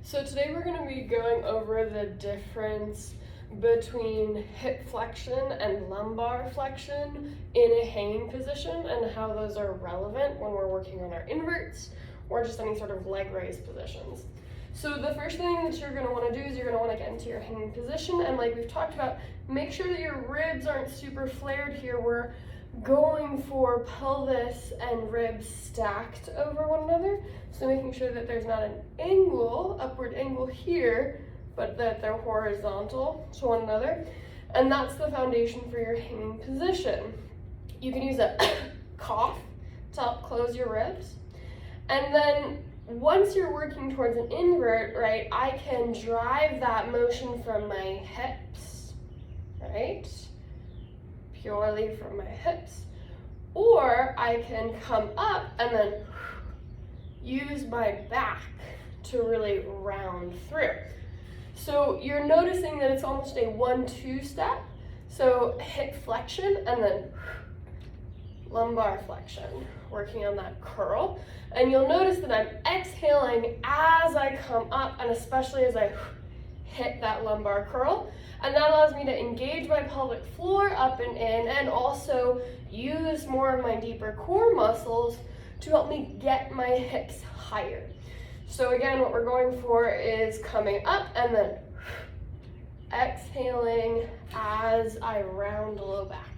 So today we're going to be going over the difference between hip flexion and lumbar flexion in a hanging position and how those are relevant when we're working on our inverts or just any sort of leg raise positions. So the first thing that you're going to want to do is you're going to want to get into your hanging position, and like we've talked about, make sure that your ribs aren't super flared here. We're going for pelvis and ribs stacked over one another, so making sure that there's not an angle, upward angle here, but that they're horizontal to one another, and that's the foundation for your hanging position. You can use a cough to help close your ribs, and then once you're working towards an invert, right, I can drive that motion from my hips, right? Purely from my hips, or I can come up and then use my back to really round through. So you're noticing that it's almost a 1-2 step. So hip flexion and then lumbar flexion, working on that curl. And you'll notice that I'm exhaling as I come up, and especially as I hit that lumbar curl. And that allows me to engage my pelvic floor up and in, and also use more of my deeper core muscles to help me get my hips higher. So again, what we're going for is coming up and then exhaling as I round low back.